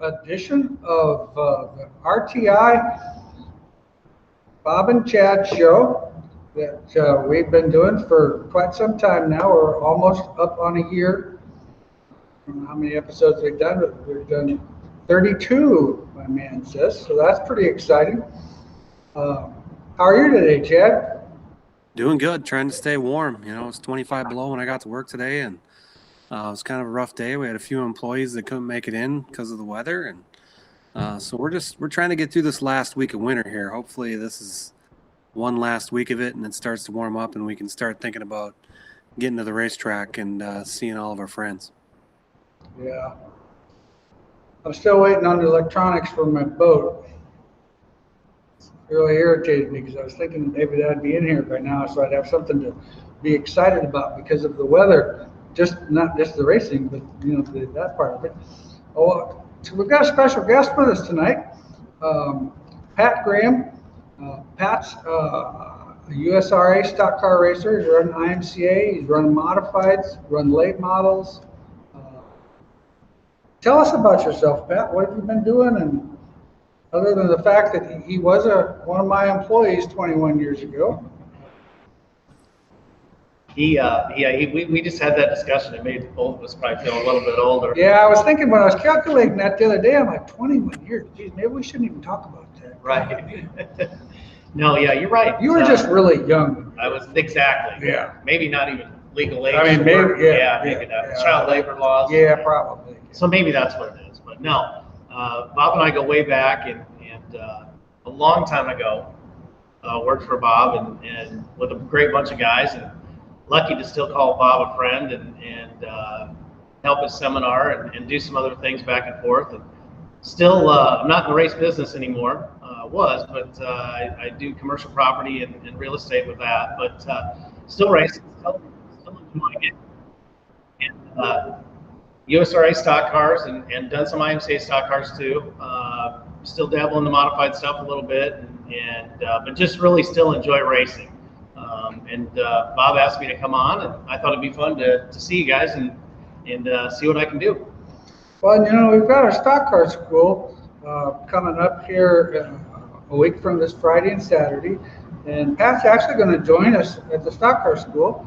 edition of the RTI Bob and Chad show that we've been doing for quite some time now. We're almost up on a year. I don't know how many episodes we've done, but we've done 32, my man says, so that's pretty exciting. How are you today, Chad? Doing good, trying to stay warm. You know, it's 25 below when I got to work today, and it was kind of a rough day. We had a few employees that couldn't make it in because of the weather, and so we're trying to get through this last week of winter here. Hopefully this is one last week of it, and it starts to warm up, and we can start thinking about getting to the racetrack and seeing all of our friends. Yeah. I'm still waiting on the electronics for my boat. It's really irritated me because I was thinking maybe that'd be in here by now, so I'd have something to be excited about because of the weather. Not just the racing, but that part of it. Oh, so we've got a special guest with us tonight, Pat Graham. Pat's a USRA stock car racer. He's run IMCA. He's run modifieds, run late models. Tell us about yourself, Pat. What have you been doing? And other than the fact that he was one of my employees 21 years ago. We just had that discussion. It made both of us probably feel a little bit older. Yeah, I was thinking when I was calculating that the other day, I'm like 21 years. Geez, maybe we shouldn't even talk about that. Right. No, yeah, you're right. You were just really young. I was, exactly. Yeah. Maybe not even legal age. I mean, maybe, maybe not. Child labor laws. Yeah, probably. So maybe that's what it is. But no, Bob and I go way back, and a long time ago, worked for Bob and with a great bunch of guys, and lucky to still call Bob a friend and help his seminar and do some other things back and forth. And still, I'm not in the race business anymore. But I do commercial property and real estate with that. But still racing, still enjoying it. And USRA stock cars and done some IMCA stock cars too. Still dabble in the modified stuff a little bit, but just really still enjoy racing. Bob asked me to come on, and I thought it'd be fun to see you guys and see what I can do. Well, we've got our stock car school coming up here a week from this Friday and Saturday, and Pat's actually going to join us at the stock car school,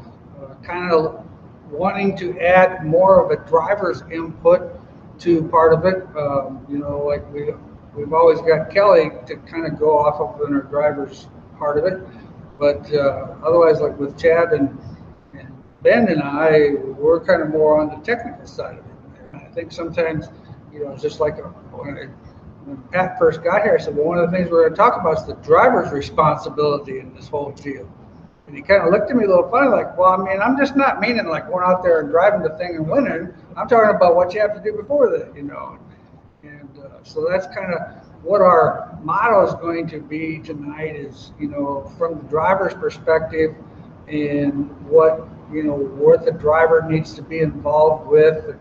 kind of wanting to add more of a driver's input to part of it. Like we've always got Kelly to kind of go off of in our driver's part of it. But otherwise, like with Chad and Ben and I, we're kind of more on the technical side of it. And I think sometimes, it's just like when Pat first got here, I said, well, one of the things we're going to talk about is the driver's responsibility in this whole deal. And he kind of looked at me a little funny, like, well, I mean, I'm just not meaning like going out there and driving the thing and winning. I'm talking about what you have to do before that, And so that's kind of what our motto is going to be tonight is, from the driver's perspective and what the driver needs to be involved with.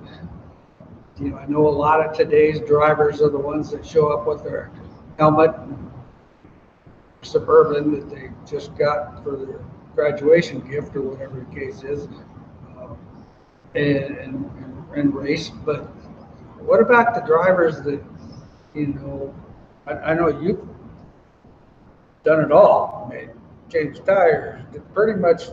I know a lot of today's drivers are the ones that show up with their helmet and Suburban that they just got for their graduation gift or whatever the case is, and race. But what about the drivers that, I know you've done it all. I mean, changed tires, pretty much.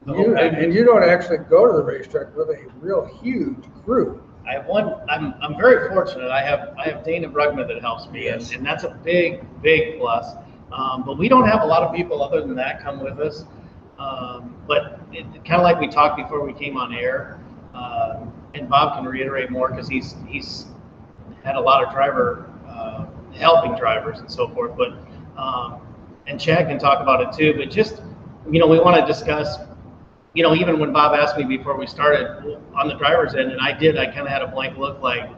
And you don't actually go to the racetrack with a real huge crew. I have one. I'm very fortunate. I have Dana Brugman that helps me, yes. and that's a big plus. But we don't have a lot of people other than that come with us. But kind of like we talked before we came on air, and Bob can reiterate more because he's had a lot of driver helping drivers and so forth. But and Chad can talk about it too. But just we want to discuss. Even when Bob asked me before we started on the driver's end, and I kind of had a blank look like,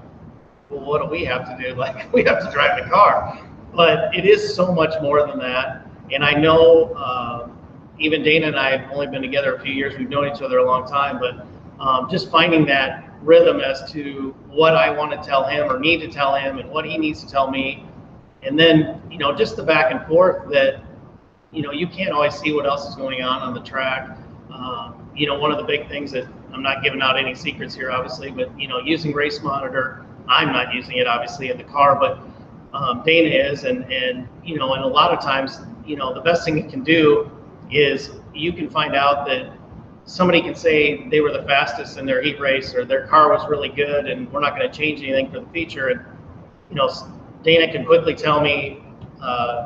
well, what do we have to do? Like, we have to drive the car. But it is so much more than that. And I know even Dana and I have only been together a few years. We've known each other a long time. But just finding that rhythm as to what I want to tell him or need to tell him and what he needs to tell me. And then, just the back and forth that, you can't always see what else is going on the track. One of the big things that I'm not giving out any secrets here, obviously, but using Race Monitor I'm not using it obviously in the car, but Dana is, and you know, and a lot of times, you know, the best thing it can do is you can find out that somebody can say they were the fastest in their heat race, or their car was really good, and we're not going to change anything for the feature. And you know, Dana can quickly tell me,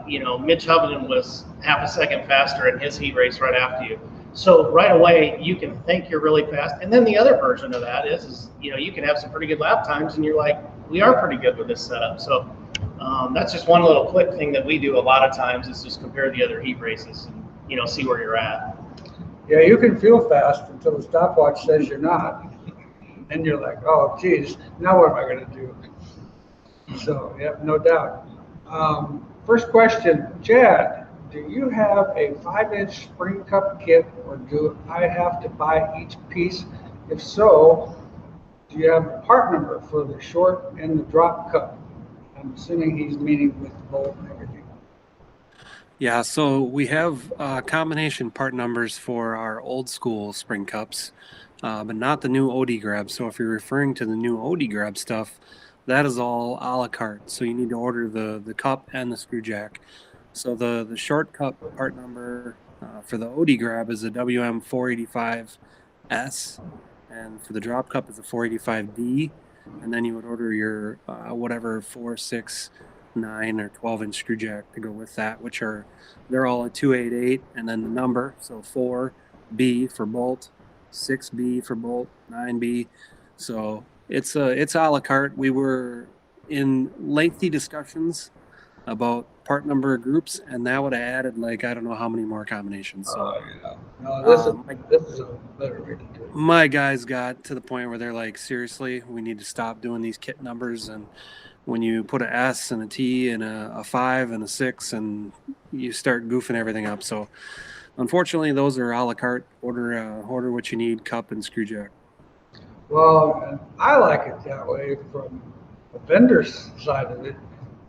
you know, Mitch Hovenden was half a second faster in his heat race right after you. So right away, you can think you're really fast. And then the other version of that is you know, you can have some pretty good lap times, and you're like, we are pretty good with this setup. So that's just one little quick thing that we do a lot of times, is just compare the other heat races and, you know, see where you're at. Yeah, you can feel fast until the stopwatch says you're not. And you're like, oh, geez, now what am I going to do? So, yeah, no doubt. First question, Chad, do you have a 5-inch spring cup kit, or do I have to buy each piece? If so, do you have a part number for the short and the drop cup? I'm assuming he's meaning with the bolt and everything. Yeah, so we have combination part numbers for our old school spring cups, but not the new OD grab. So if you're referring to the new OD grab stuff, that is all a la carte. So you need to order the cup and the screw jack. So the short cup part number for the OD grab is a WM485S, and for the drop cup is a 485D, and then you would order your whatever 4, 6, 9 or 12-inch screw jack to go with that, which they're all a 288, and then the number, so 4B for bolt, 6B for bolt, 9B. So it's a la carte. We were in lengthy discussions about part number groups, and that would have added, like, I don't know how many more combinations. So yeah. No, this is a better way to do it. My guys got to the point where they're like, seriously, we need to stop doing these kit numbers. And when you put a S and a T and a 5 and a 6, and you start goofing everything up. So unfortunately, those are a la carte. Order what you need, cup and screw jack. Well, I like it that way from the vendor's side of it,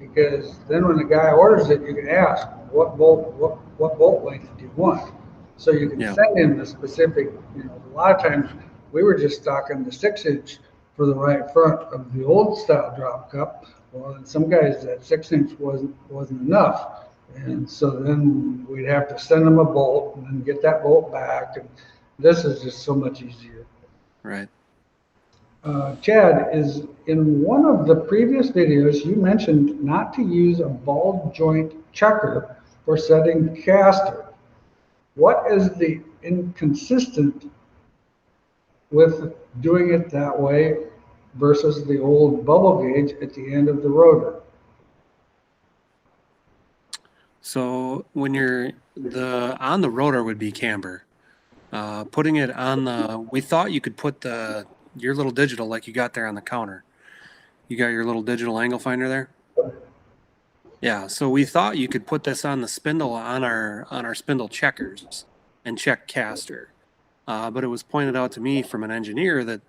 because then when the guy orders it, you can ask what bolt length do you want, so you can send him the specific. You know, a lot of times we were just stocking the 6-inch for the right front of the old style drop cup. Well, and some guys that 6-inch wasn't enough, and so then we'd have to send them a bolt and then get that bolt back. And this is just so much easier. Right. Chad, is in one of the previous videos you mentioned not to use a ball joint checker for setting caster. What is the inconsistent with doing it that way versus the old bubble gauge at the end of the rotor? So when you're on the rotor would be camber. Putting it on we thought you could put your little digital, like you got there on the counter. You got your little digital angle finder there? Yeah, so we thought you could put this on the spindle on our spindle checkers and check caster. But it was pointed out to me from an engineer that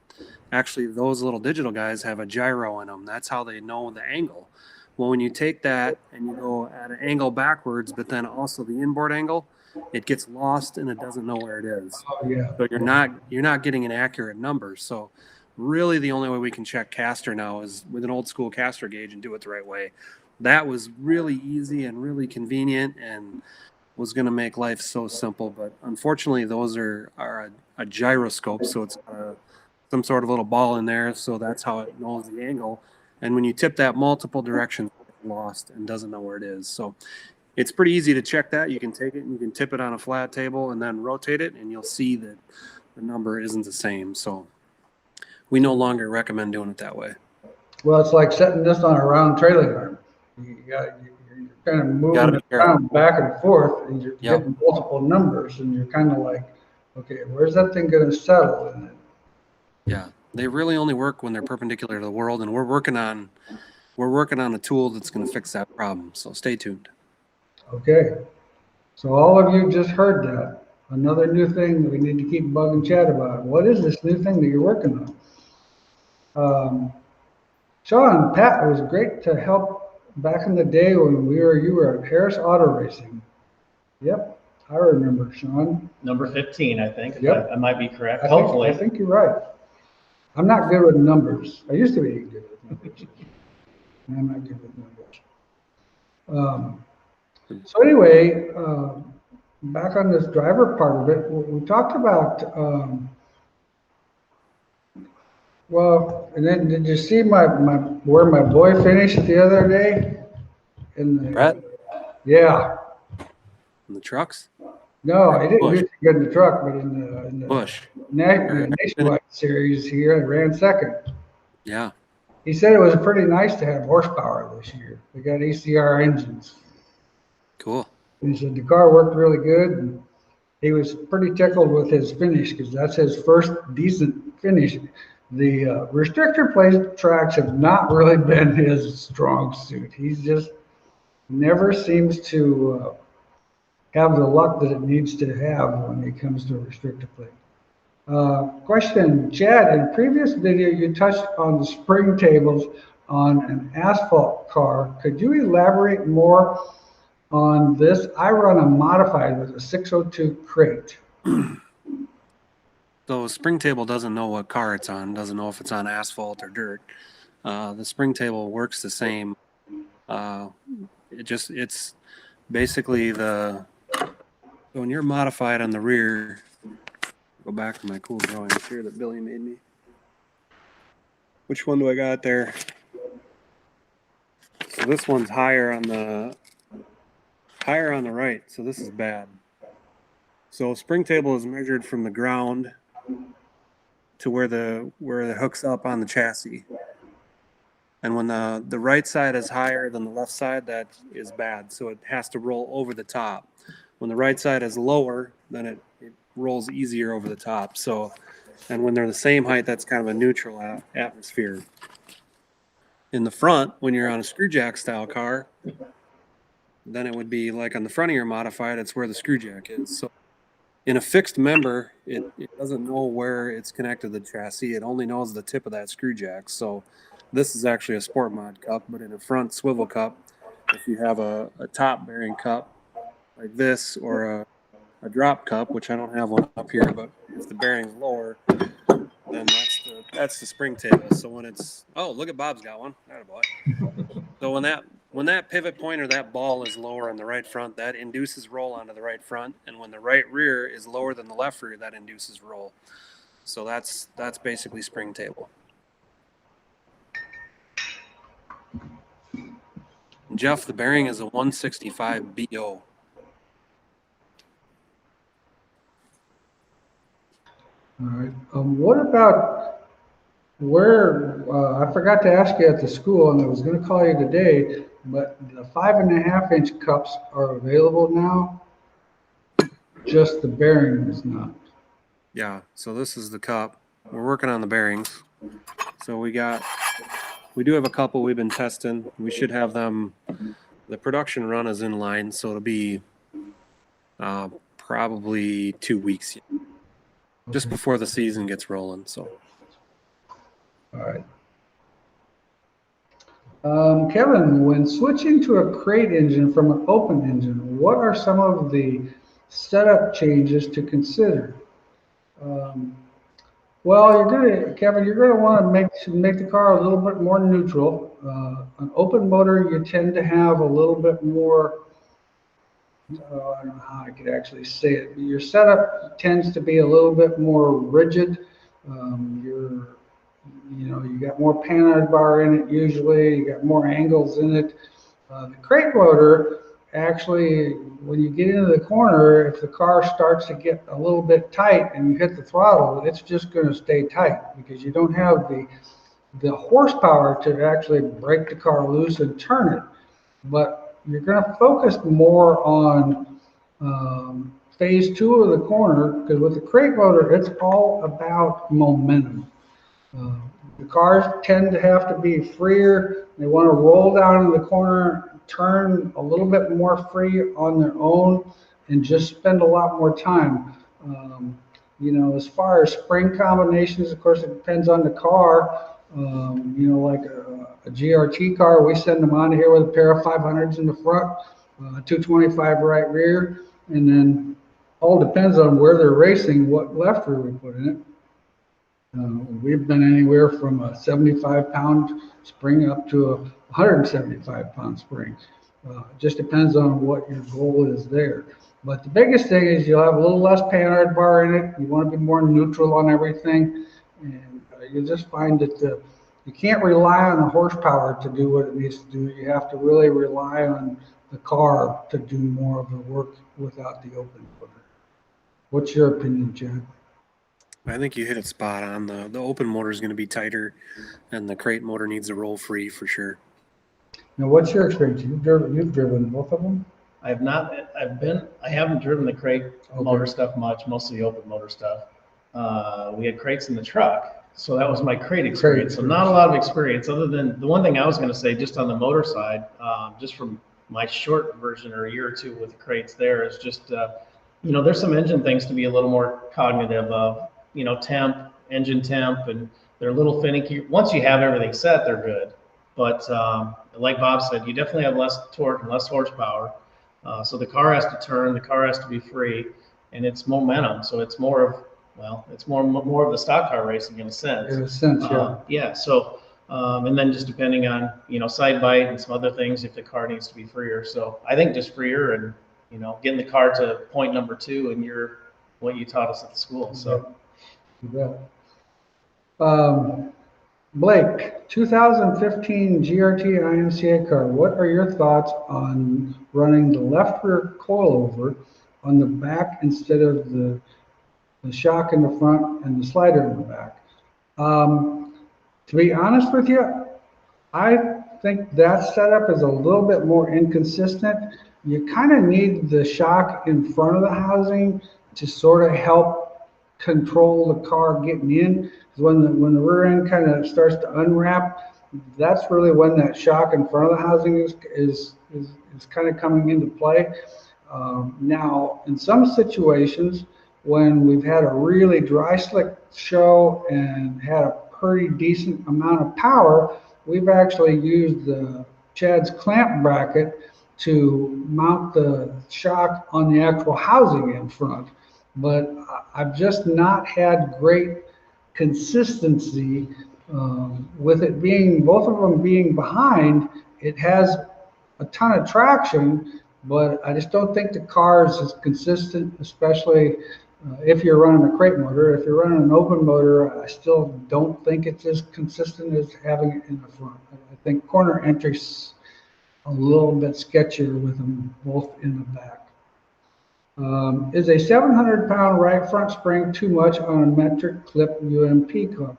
actually those little digital guys have a gyro in them. That's how they know the angle. Well, when you take that and you go at an angle backwards, but then also the inboard angle, it gets lost and it doesn't know where it is. Oh, yeah. So you're not getting an accurate number. So really the only way we can check caster now is with an old school caster gauge and do it the right way. That was really easy and really convenient and was going to make life so simple. But unfortunately, those are a gyroscope. So it's some sort of little ball in there. So that's how it knows the angle. And when you tip that multiple directions, it's lost and doesn't know where it is. So it's pretty easy to check that. You can take it and you can tip it on a flat table and then rotate it, and you'll see that the number isn't the same. So we no longer recommend doing it that way. Well, it's like setting this on a round trailing arm. You're kind of moving around back and forth, and you're getting multiple numbers, and you're kind of like, okay, where's that thing going to settle in it? Yeah, they really only work when they're perpendicular to the world, and we're working on a tool that's going to fix that problem. So stay tuned. Okay, so all of you just heard that. Another new thing that we need to keep bugging Chad about. What is this new thing that you're working on? Sean, Pat, it was great to help back in the day when you were at Harris Auto Racing. Yep, I remember, Sean. Number 15, I think. Yep. I might be correct. Hopefully. I think you're right. I'm not good with numbers. I used to be good with I'm not good with numbers. So anyway, back on this driver part of it, we talked about, well, and then did you see where my boy finished the other day? Brett, Yeah. in the trucks? No, he didn't Bush. do too good in the truck, but in the Bush. nationwide series here, I ran second. Yeah. He said it was pretty nice to have horsepower this year. They got ACR engines. Cool. He said the car worked really good, and he was pretty tickled with his finish because that's his first decent finish. The restrictor plate tracks have not really been his strong suit. He's just never seems to have the luck that it needs to have when it comes to a restrictor plate. Question, Chad, in a previous video you touched on the spring tables on an asphalt car. Could you elaborate more on this? I run a modified with a 602 crate. So spring table doesn't know what car it's on, doesn't know if it's on asphalt or dirt. The spring table works the same. It's basically when you're modified on the rear, go back to my cool drawings here that Billy made me. Which one do I got there? So this one's higher on the right, so this is bad. So spring table is measured from the ground to where it hooks up on the chassis. And when the right side is higher than the left side, that is bad. So it has to roll over the top. When the right side is lower, then it rolls easier over the top. So, and when they're the same height, that's kind of a neutral atmosphere. In the front, when you're on a screw jack style car, then it would be like on the front of your modified, it's where the screw jack is. So in a fixed member, it doesn't know where it's connected to the chassis. It only knows the tip of that screw jack. So this is actually a sport mod cup, but in a front swivel cup, if you have a top bearing cup like this or a drop cup, which I don't have one up here, but if the bearing's lower, then that's the spring table. So when it's, oh, look at Bob's got one. Attaboy. So when that pivot point or that ball is lower on the right front, that induces roll onto the right front, and when the right rear is lower than the left rear, that induces roll. So that's basically spring table. Jeff, the bearing is a 165 BO. All right. What about where, I forgot to ask you at the school, and I was going to call you today, but the 5.5 inch cups are available now. Just the bearing is not. Yeah, so this is the cup. We're working on the bearings. So we do have a couple we've been testing. We should have them. The production run is in line, so it'll be probably 2 weeks yet. Just before the season gets rolling. So, all right. Kevin, when switching to a crate engine from an open engine, what are some of the setup changes to consider? Well, Kevin, you're gonna want to make the car a little bit more neutral. An open motor, you tend to have a little bit more. I don't know how I could actually say it. Your setup tends to be a little bit more rigid. You got more panhard bar in it usually. You got more angles in it. The crate motor, actually, when you get into the corner, if the car starts to get a little bit tight and you hit the throttle, it's just going to stay tight because you don't have the horsepower to actually break the car loose and turn it. But you're going to focus more on phase 2 of the corner, because with the crate motor, it's all about momentum. The cars tend to have to be freer. They want to roll down in the corner, turn a little bit more free on their own, and just spend a lot more time. As far as spring combinations, of course, it depends on the car. Like a GRT car, we send them out of here with a pair of 500s in the front, 225 right rear, and then all depends on where they're racing, what left rear we put in it. We've been anywhere from a 75-pound spring up to a 175-pound spring. Just depends on what your goal is there. But the biggest thing is you'll have a little less panhard bar in it. You want to be more neutral on everything. And you'll just find that you can't rely on the horsepower to do what it needs to do. You have to really rely on the car to do more of the work without the open motor. What's your opinion, Chad? I think you hit it spot on. The open motor is going to be tighter, and the crate motor needs to roll free for sure. Now, what's your experience? You've driven both of them? I haven't driven the crate motor stuff much, mostly the open motor stuff. We had crates in the truck, so that was my crate experience. So not a lot of experience other than the one thing I was going to say just on the motor side, just from my short version or a year or two with the crates there is just, there's some engine things to be a little more cognitive of, engine temp, and they're a little finicky. Once you have everything set, they're good. But like Bob said, you definitely have less torque and less horsepower. So the car has to turn, the car has to be free, and it's momentum. So it's more of the stock car racing in a sense. In a sense, yeah. Yeah. So and then just depending on side bite and some other things if the car needs to be freer. So I think just freer and getting the car to point number 2 and what you taught us at the school. So. You bet. Blake, 2015 GRT IMCA car. What are your thoughts on running the left rear coilover on the back instead of the shock in the front and the slider in the back? To be honest with you, I think that setup is a little bit more inconsistent. You kind of need the shock in front of the housing to sort of help control the car getting in. When the rear end kind of starts to unwrap, that's really when that shock in front of the housing is kind of coming into play. Now, in some situations, when we've had a really dry slick show and had a pretty decent amount of power, we've actually used Chad's clamp bracket to mount the shock on the actual housing in front. But I've just not had great consistency with it being, both of them being behind. It has a ton of traction, but I just don't think the car is as consistent, especially if you're running a crate motor. If you're running an open motor, I still don't think it's as consistent as having it in the front. I think corner entry's a little bit sketchier with them both in the back. Is a 700-pound right front spring too much on a metric clip UMP cover?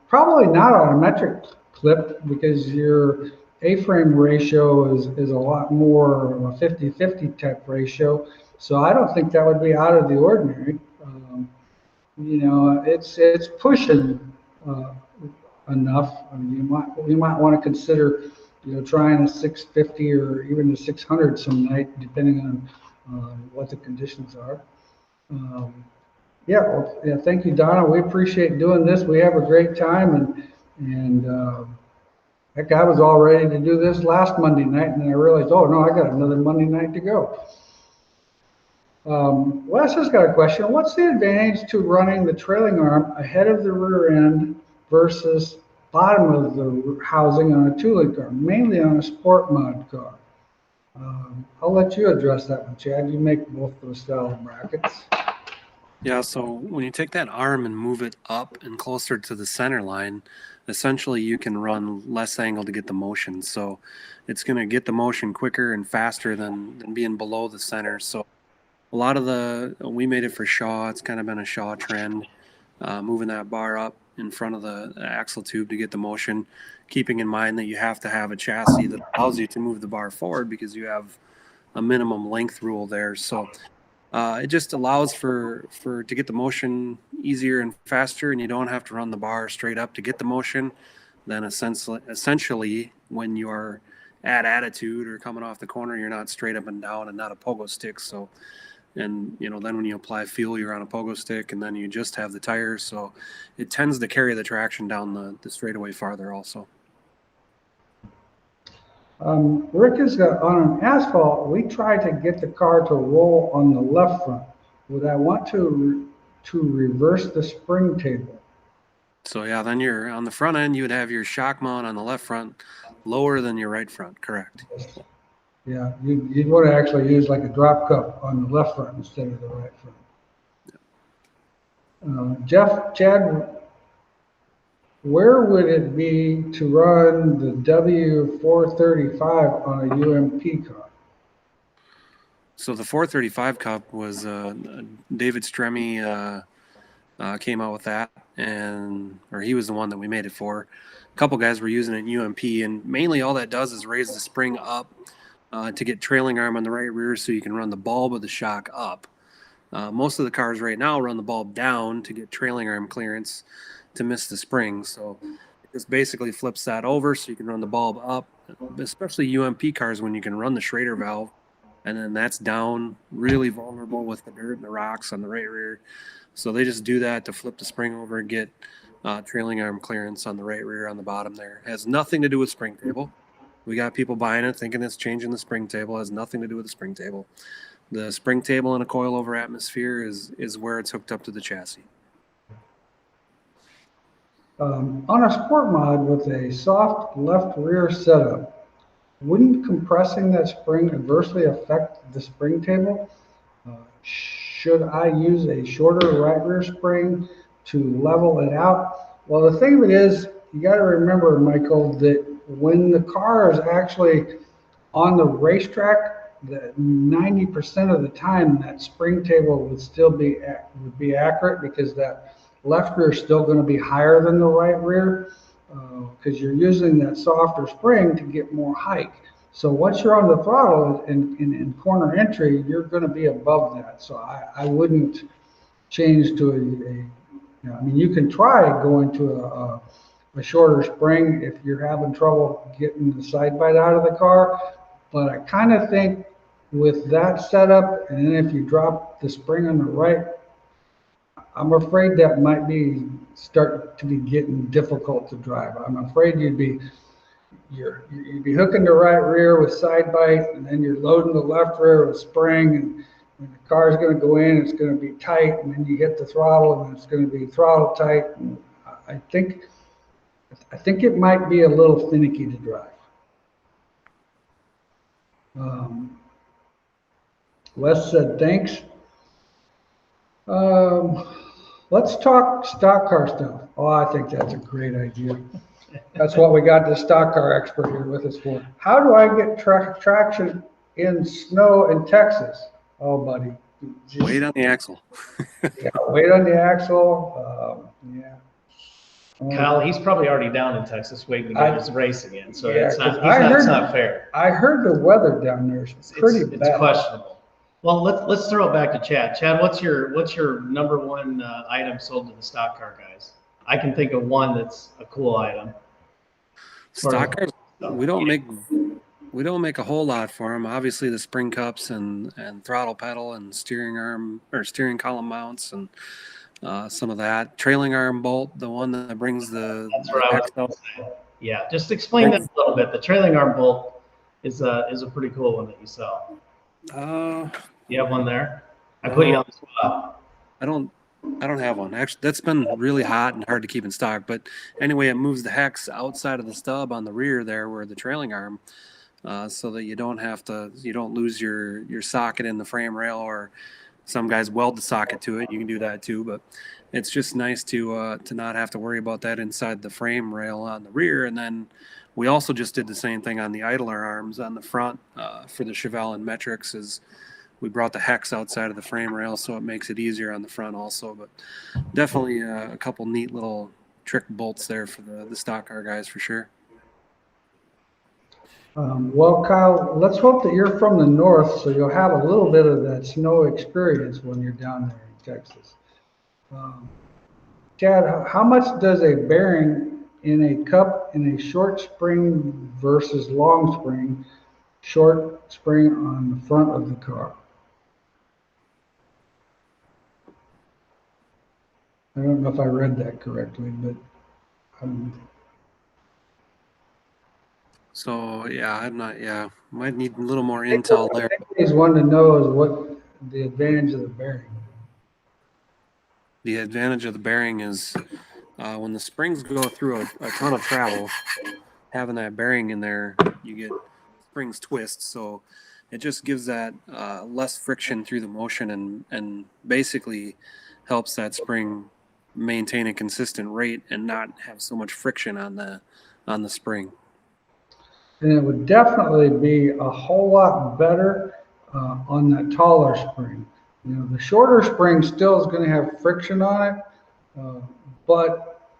Probably not on a metric clip because your A-frame ratio is a lot more of a 50-50 type ratio. So I don't think that would be out of the ordinary. It's pushing enough. I mean, you might want to consider trying a 650 or even a 600 some night, depending on what the conditions are. Thank you, Donna. We appreciate doing this. We have a great time, and heck, I was all ready to do this last Monday night, and then I realized, oh no, I got another Monday night to go. Wes has got a question. What's the advantage to running the trailing arm ahead of the rear end versus bottom of the housing on a two-link car, mainly on a sport mod car? I'll let you address that one, Chad. You make both those style of brackets. Yeah, so when you take that arm and move it up and closer to the center line, essentially you can run less angle to get the motion. So it's going to get the motion quicker and faster than being below the center. So a lot of we made it for Shaw. It's kind of been a Shaw trend, moving that bar up in front of the axle tube to get the motion, keeping in mind that you have to have a chassis that allows you to move the bar forward because you have a minimum length rule there. So it just allows for to get the motion easier and faster, and you don't have to run the bar straight up to get the motion. Then essentially when you are at attitude or coming off the corner, you're not straight up and down and not a pogo stick. So, and then when you apply fuel, you're on a pogo stick, and then you just have the tires. So it tends to carry the traction down the straightaway farther also. Rick is on an asphalt. We try to get the car to roll on the left front. Would I want to to reverse the spring table. So yeah, then you're on the front end, you would have your shock mount on the left front lower than your right front, correct? Yeah, you'd want to actually use like a drop cup on the left front instead of the right front. Chad, where would it be to run the W435 on a UMP car? So the 435 Cup was David Stremme came out with that, or he was the one that we made it for. A couple guys were using it in UMP, and mainly all that does is raise the spring up to get trailing arm on the right rear so you can run the bulb of the shock up. Most of the cars right now run the bulb down to get trailing arm clearance to miss the spring. So this basically flips that over so you can run the bulb up, especially UMP cars when you can run the Schrader valve, and then that's down, really vulnerable with the dirt and the rocks on the right rear. So they just do that to flip the spring over and get trailing arm clearance on the right rear on the bottom there. It has nothing to do with spring table. We got people buying it thinking it's changing the spring table. It has nothing to do with the spring table. The spring table in a coilover atmosphere is where it's hooked up to the chassis. On a sport mod with a soft left rear setup, wouldn't compressing that spring adversely affect the spring table? Should I use a shorter right rear spring to level it out? Well, the thing of it is, you got to remember, Michael, that when the car is actually on the racetrack, that 90% of the time that spring table would still be accurate, because that left rear is still going to be higher than the right rear, because you're using that softer spring to get more height. So once you're on the throttle in corner entry, you're going to be above that. So I wouldn't change to I mean, you can try going to a shorter spring if you're having trouble getting the side bite out of the car. But I kind of think with that setup, and then if you drop the spring on the right, I'm afraid that might start to be getting difficult to drive. I'm afraid you'd be hooking the right rear with side bite, and then you're loading the left rear with spring, and when the car's going to go in, it's going to be tight, and then you hit the throttle, and it's going to be throttle tight. And I think it might be a little finicky to drive. Les said thanks. Let's talk stock car stuff. Oh, I think that's a great idea. That's what we got the stock car expert here with us for. How do I get traction in snow in Texas? Oh, buddy. Weight on the axle. Yeah, weight on the axle. Yeah. Kyle, he's probably already down in Texas waiting to get his race again, so Yeah, it's not fair. I heard the weather down there is pretty bad. It's questionable. Well, let's throw it back to Chad. Chad, what's your number one item sold to the stock car guys? I can think of one that's a cool item. Stock cars, we don't make a whole lot for them. Obviously, the spring cups and throttle pedal and steering arm or steering column mounts and some of that trailing arm bolt, the one that brings the. That's what I was going to say. Yeah, just explain that a little bit. The trailing arm bolt is a pretty cool one that you sell. You have one there? I put you on the spot. I don't have one. Actually, that's been really hot and hard to keep in stock. But anyway, it moves the hex outside of the stub on the rear there where the trailing arm, so that you don't lose your socket in the frame rail, or some guys weld the socket to it. You can do that too, but it's just nice to not have to worry about that inside the frame rail on the rear. And then we also just did the same thing on the idler arms on the front for the Chevelle and Metrics. Is we brought the hex outside of the frame rail, so it makes it easier on the front also. But definitely a couple neat little trick bolts there for the stock car guys for sure. Well, Kyle, let's hope that you're from the north, so you'll have a little bit of that snow experience when you're down there in Texas. Chad, how much does a bearing in a cup in a short spring versus long spring, short spring on the front of the car? I don't know if I read that correctly, but So yeah, I'm not. Yeah, might need a little more intel there. He's wanting to know is what the advantage of the bearing. The advantage of the bearing is when the springs go through a ton of travel, having that bearing in there, you get springs twist. So it just gives that less friction through the motion and basically helps that spring maintain a consistent rate and not have so much friction on the spring. And it would definitely be a whole lot better on that taller spring. You know, the shorter spring still is going to have friction on it, but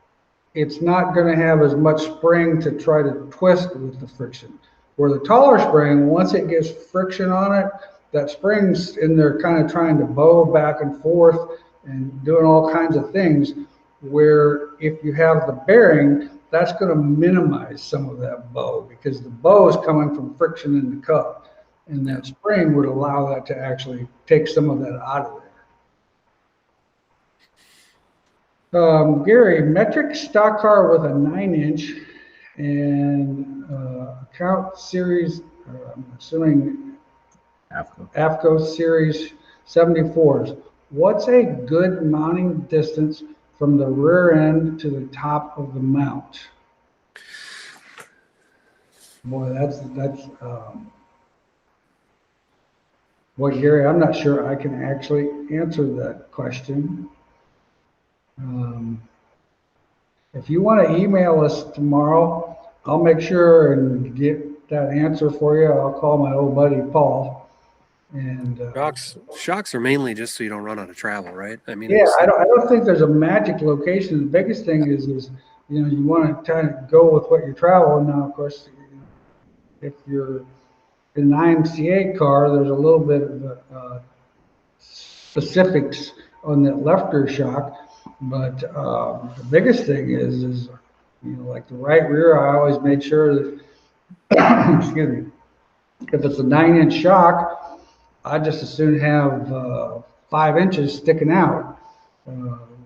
it's not going to have as much spring to try to twist with the friction. Where the taller spring, once it gets friction on it, that spring's in there kind of trying to bow back and forth and doing all kinds of things. Where if you have the bearing, that's going to minimize some of that bow because the bow is coming from friction in the cup. And that spring would allow that to actually take some of that out of there. Gary, metric stock car with a 9-inch and account series, I'm assuming AFCO series 74s. What's a good mounting distance from the rear end to the top of the mount? Boy, that's boy, Gary, I'm not sure I can actually answer that question. If you want to email us tomorrow, I'll make sure and get that answer for you. I'll call my old buddy Paul. And shocks are mainly just so you don't run out of travel, right? I mean, yeah, I don't think there's a magic location. The biggest thing is you know, you want to kind of go with what you're traveling. Now, of course, if you're in an IMCA car, there's a little bit of specifics on that left rear shock. But the biggest thing is you know, like the right rear, I always made sure that excuse me, if it's a 9-inch shock, I just as soon have 5 inches sticking out.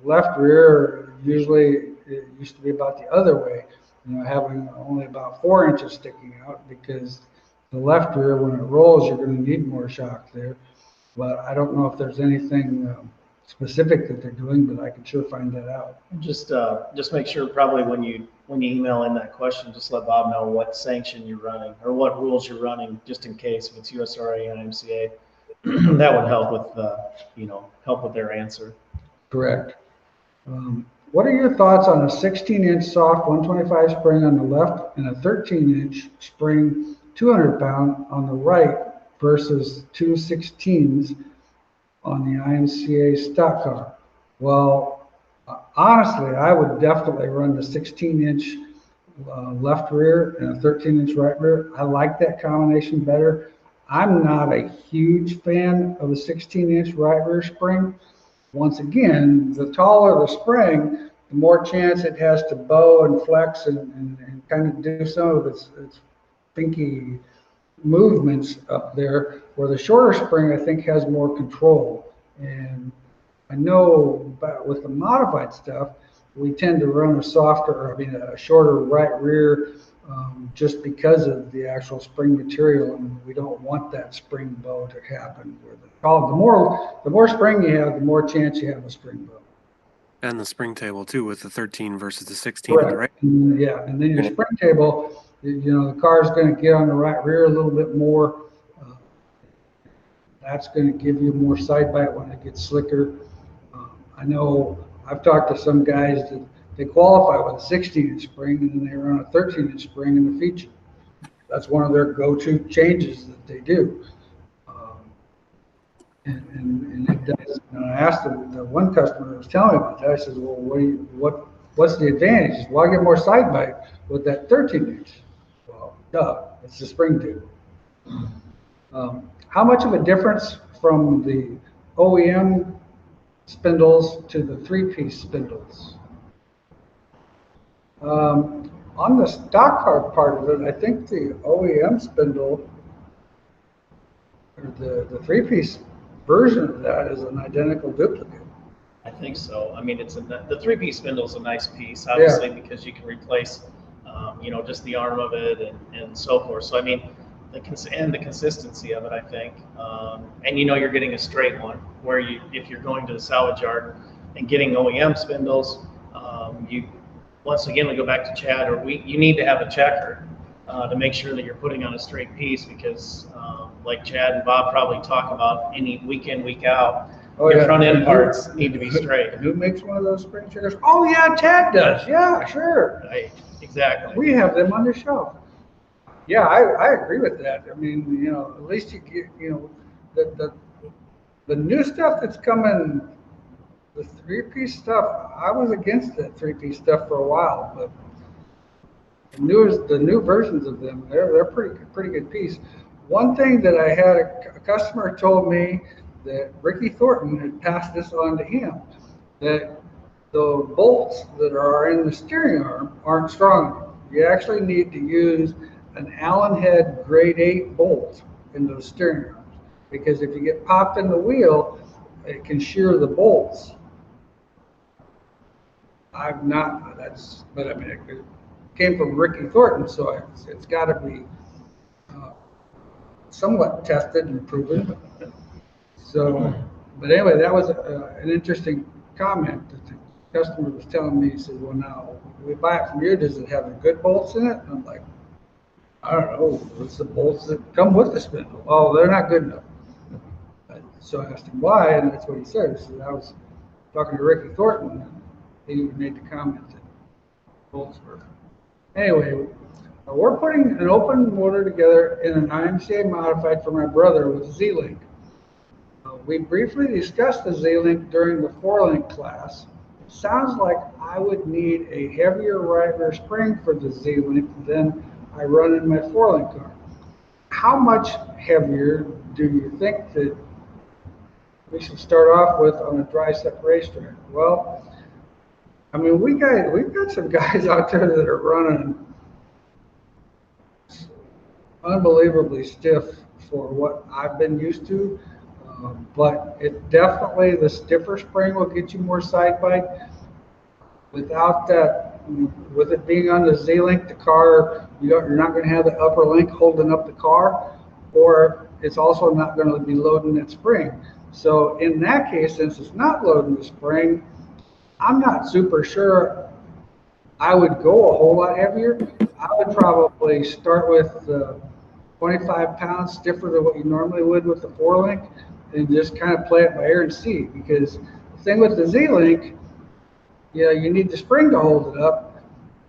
Left rear, usually it used to be about the other way, you know, having only about 4 inches sticking out because the left rear, when it rolls, you're going to need more shock there. But I don't know if there's anything specific that they're doing, but I can sure find that out. Just make sure probably when you email in that question, just let Bob know what sanction you're running or what rules you're running, just in case if it's USRA and IMCA. That would help with help with their answer. Correct. What are your thoughts on a 16-inch soft 125 spring on the left and a 13-inch spring 200-pound on the right versus 2 16s on the IMCA stock car? Well, honestly, I would definitely run the 16-inch left rear and a 13-inch right rear. I like that combination better. I'm not a huge fan of the 16-inch right rear spring. Once again, the taller the spring, the more chance it has to bow and flex and kind of do some of its finky movements up there, where the shorter spring, I think, has more control. And I know with the modified stuff, we tend to run a shorter right rear just because of the actual spring material, and we don't want that spring bow to happen. Where the more spring you have, the more chance you have a spring bow. And the spring table too, with the 13 versus the 16, right? Yeah, and then your spring table, you know, the car's going to get on the right rear a little bit more. That's going to give you more side bite when it gets slicker. I know I've talked to some guys that they qualify with a 16-inch spring and then they run a 13-inch spring in the feature. That's one of their go-to changes that they do. And it does. And I asked them, the one customer that was telling me about that, I said, well, what's the advantage? He said, well, I get more side bite with that 13-inch. Well, duh, it's the spring tube. How much of a difference from the OEM spindles to the 3-piece spindles? On the stock car part of it, I think the OEM spindle, or the 3-piece version of that, is an identical duplicate. I think so. I mean, the 3-piece spindle is a nice piece, obviously, because you can replace, just the arm of it and so forth. So I mean, the consistency of it, I think, and you're getting a straight one. Where if you're going to the salvage yard, and getting OEM spindles, once again, we go back to Chad, you need to have a checker to make sure that you're putting on a straight piece, because like Chad and Bob probably talk about, any week in, week out, your front end parts need to be straight. Who makes one of those spring checkers? Oh yeah, Chad does. Yeah, sure. Right, exactly. We have them on the shelf. Yeah, I agree with that. I mean, at least you get, the new stuff that's coming, the three-piece stuff. I was against that three-piece stuff for a while, but the new versions of them, they're pretty good piece. One thing that I had a customer told me that Ricky Thornton had passed this on to him, that the bolts that are in the steering arm aren't strong enough. You actually need to use an Allen head grade 8 bolt in those steering arms, because if you get popped in the wheel, it can shear the bolts. But I mean, it came from Ricky Thornton, so it's got to be somewhat tested and proven. So, but anyway, that was an interesting comment that the customer was telling me. He said, well, now, we buy it from you, does it have the good bolts in it? And I'm like, I don't know, it's the bolts that come with the spindle. Oh, they're not good enough. So I asked him why, and that's what he said. He said, I was talking to Ricky Thornton, and he made the comment that bolts were. Anyway, we're putting an open motor together in an IMCA modified for my brother with Z-Link. We briefly discussed the Z-Link during the 4-link class. It sounds like I would need a heavier right rear spring for the Z-Link than I run in my 4-link car. How much heavier do you think that we should start off with on a dry separation track? Well, I mean, we've got some guys out there that are running unbelievably stiff for what I've been used to. But it definitely, the stiffer spring will get you more side bite. Without that, with it being on the Z-Link, the car, you're not going to have the upper link holding up the car, or it's also not going to be loading that spring. So in that case, since it's not loading the spring, I'm not super sure I would go a whole lot heavier. I would probably start with 25 pounds stiffer than what you normally would with the 4-link, and just kind of play it by ear and see. Because the thing with the Z-Link, you need the spring to hold it up.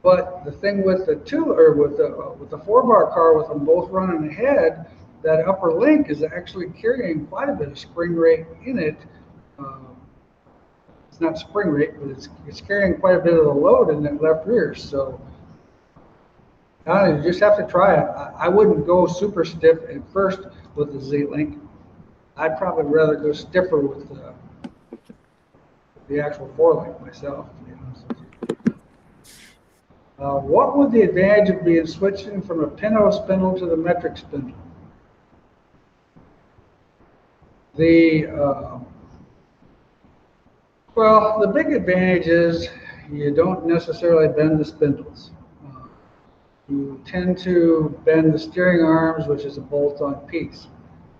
But the thing with the with the 4-bar car, with them both running ahead, that upper link is actually carrying quite a bit of spring rate in it. It's not spring rate, but it's carrying quite a bit of the load in that left rear. So you just have to try it. I wouldn't go super stiff at first with the Z-Link. I'd probably rather go stiffer with the actual 4-link myself, to be honest with you. What would the advantage of being switching from a Pinhole spindle to the metric spindle? Well, the big advantage is you don't necessarily bend the spindles. You tend to bend the steering arms, which is a bolt-on piece.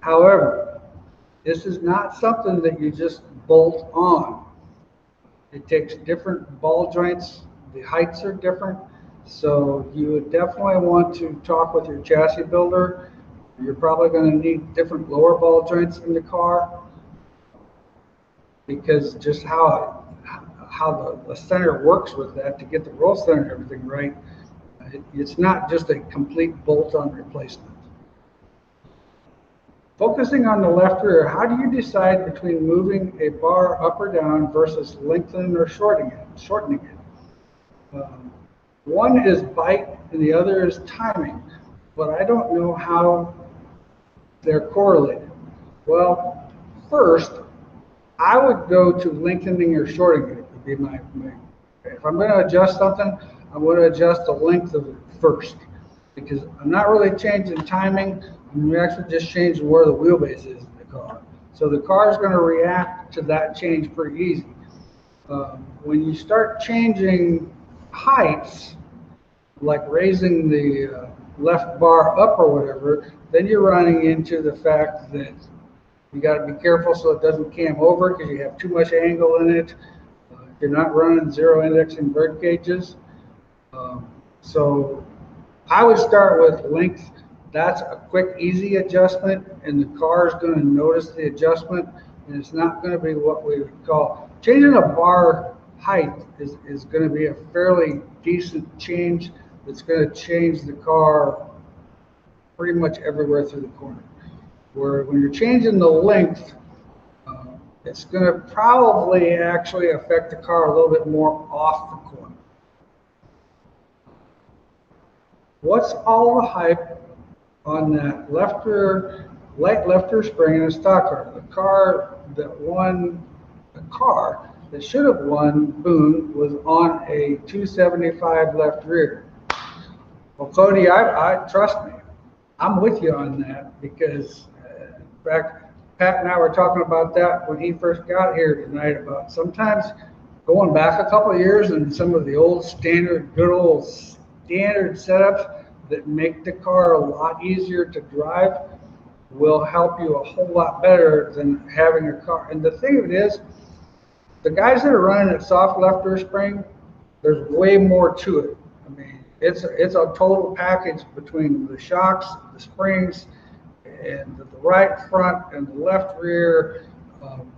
However, this is not something that you just bolt on. It takes different ball joints. The heights are different. So you would definitely want to talk with your chassis builder. You're probably going to need different lower ball joints in the car, because just how the center works with that to get the roll center and everything right. It's not just a complete bolt-on replacement. Focusing on the left rear, how do you decide between moving a bar up or down versus lengthening or shortening it? One is bite and the other is timing, but I don't know how they're correlated. Well, first, I would go to lengthening or shortening it would be my if I'm going to adjust something, I'm going to adjust the length of it first, because I'm not really changing timing. I'm actually just changing where the wheelbase is in the car. So the car is going to react to that change pretty easy. When you start changing heights, like raising the left bar up or whatever, then you're running into the fact that you got to be careful so it doesn't cam over, because you have too much angle in it. You're not running zero indexing bird cages. So I would start with length. That's a quick, easy adjustment, and the car is going to notice the adjustment, and it's not going to be what we would call changing a bar height is going to be a fairly decent change. That's going to change the car pretty much everywhere through the corner. Where when you're changing the length, it's going to probably actually affect the car a little bit more off the corner. What's all the hype on that left rear, light left rear spring in a stock car? The car that should have won Boone was on a 275 left rear. Well, Cody, I trust me. I'm with you on that because, in fact, Pat and I were talking about that when he first got here tonight about sometimes going back a couple of years and some of the old good old standard setups that make the car a lot easier to drive will help you a whole lot better than having a car. And the thing of it is, the guys that are running at soft left rear spring, there's way more to it. I mean, it's a total package between the shocks, the springs, and the right front and the left rear.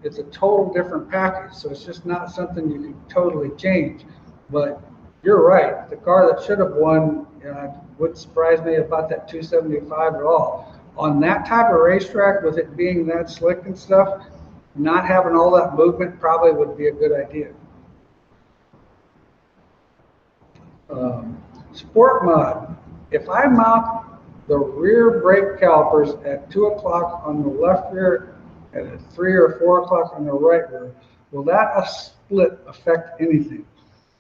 It's a total different package, so it's just not something you can totally change. But you're right, the car that should have won, wouldn't surprise me about that 275 at all. On that type of racetrack, with it being that slick and stuff, not having all that movement probably would be a good idea. Sport mod. If I mount the rear brake calipers at 2 o'clock on the left rear and at 3 or 4 o'clock on the right rear, will that split affect anything?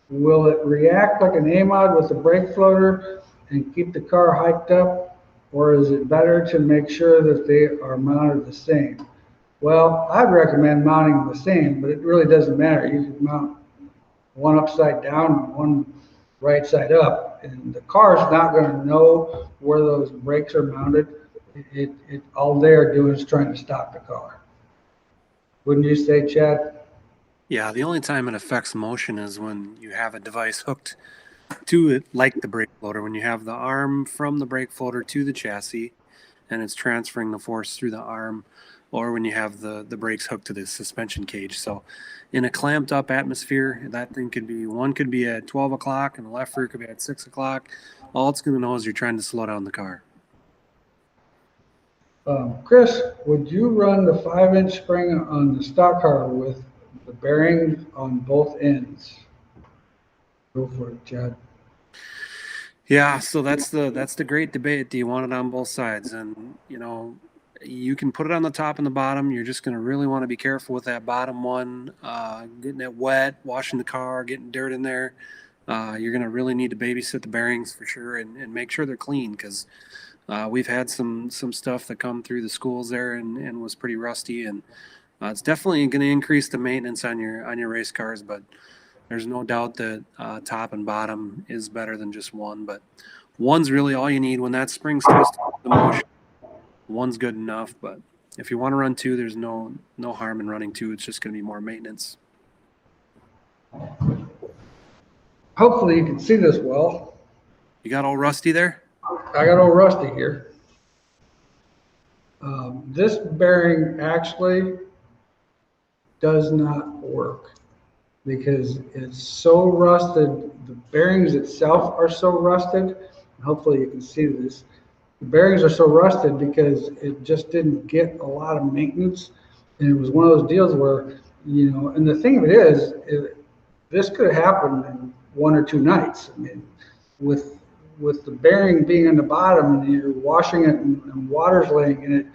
Will it react like an A-mod with the brake floater and keep the car hiked up? Or is it better to make sure that they are mounted the same? Well, I'd recommend mounting them the same, but it really doesn't matter. You can mount one upside down and one right side up, and the car's not going to know where those brakes are mounted. All they're doing is trying to stop the car. Wouldn't you say, Chad? Yeah, the only time it affects motion is when you have a device hooked to it, like the brake floater, when you have the arm from the brake floater to the chassis and it's transferring the force through the arm, or when you have the brakes hooked to the suspension cage. So in a clamped up atmosphere, that thing could be at 12 o'clock and the left rear could be at 6 o'clock. All it's going to know is you're trying to slow down the car. Chris, would you run the 5-inch spring on the stock car with the bearings on both ends? Go for it, Chad. Yeah, so that's the great debate. Do you want it on both sides? And you can put it on the top and the bottom. You're just going to really want to be careful with that bottom one, getting it wet, washing the car, getting dirt in there. You're going to really need to babysit the bearings for sure and make sure they're clean, because we've had some stuff that come through the schools there and was pretty rusty, and it's definitely going to increase the maintenance on your race cars. But there's no doubt that top and bottom is better than just one. But one's really all you need when that spring's twisted the motion. One's good enough, but if you want to run two, there's no harm in running two. It's just going to be more maintenance. Hopefully you can see this well. You got all rusty there? I got all rusty here. This bearing actually does not work because it's so rusted. The bearings itself are so rusted. Hopefully you can see this. The bearings are so rusted because it just didn't get a lot of maintenance. And it was one of those deals where, and the thing of it is, this could have happened in 1 or 2 nights. I mean, with the bearing being in the bottom and you're washing it and water's laying in it,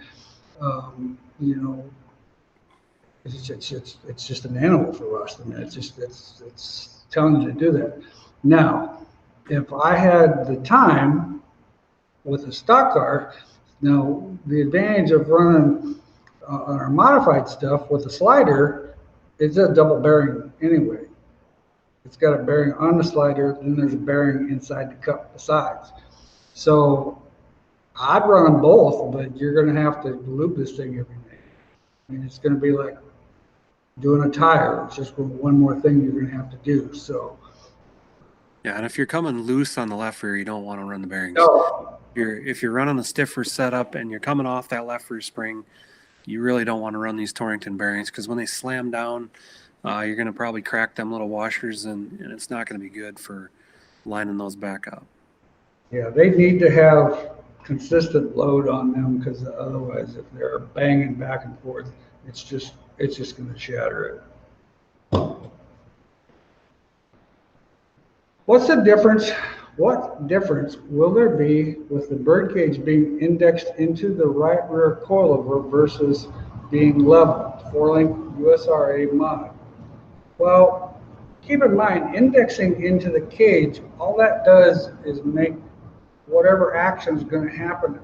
it's just an animal for rust. I mean, it's telling you to do that. Now, if I had the time with a stock car, the advantage of running on our modified stuff with a slider, it's a double bearing anyway. It's got a bearing on the slider, then there's a bearing inside the cup besides. So I'd run them both, but you're going to have to lube this thing every day. I mean, it's going to be like doing a tire. It's just one more thing you're going to have to do. So, Yeah, and if you're coming loose on the left rear, you don't want to run the bearings. no, If you're running a stiffer setup and you're coming off that left rear spring, you really don't want to run these Torrington bearings, because when they slam down, you're going to probably crack them little washers, and it's not going to be good for lining those back up. yeah, they need to have consistent load on them, because otherwise, if they're banging back and forth, it's just going to shatter it. What difference will there be with the bird being indexed into the right rear coilover versus being level, 4-link USRA mod? Well, keep in mind, indexing into the cage, all that does is make whatever action is going to happen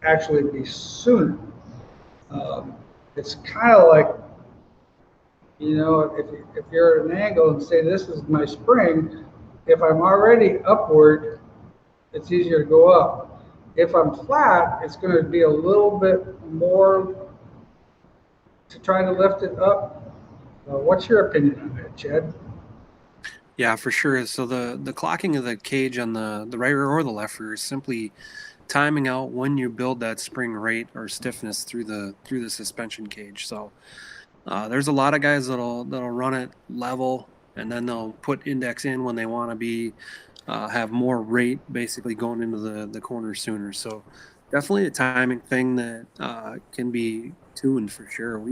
actually be sooner. It's kind of like, if you're at an angle and say this is my spring, if I'm already upward, it's easier to go up. If I'm flat, it's going to be a little bit more to try to lift it up. What's your opinion on that, Chad? Yeah, for sure. So the clocking of the cage on the right rear or the left rear is simply timing out when you build that spring rate or stiffness through the suspension cage. So there's a lot of guys that'll run it level, and then they'll put index in when they want to be have more rate basically going into the corner sooner. So definitely a timing thing that can be tuned for sure.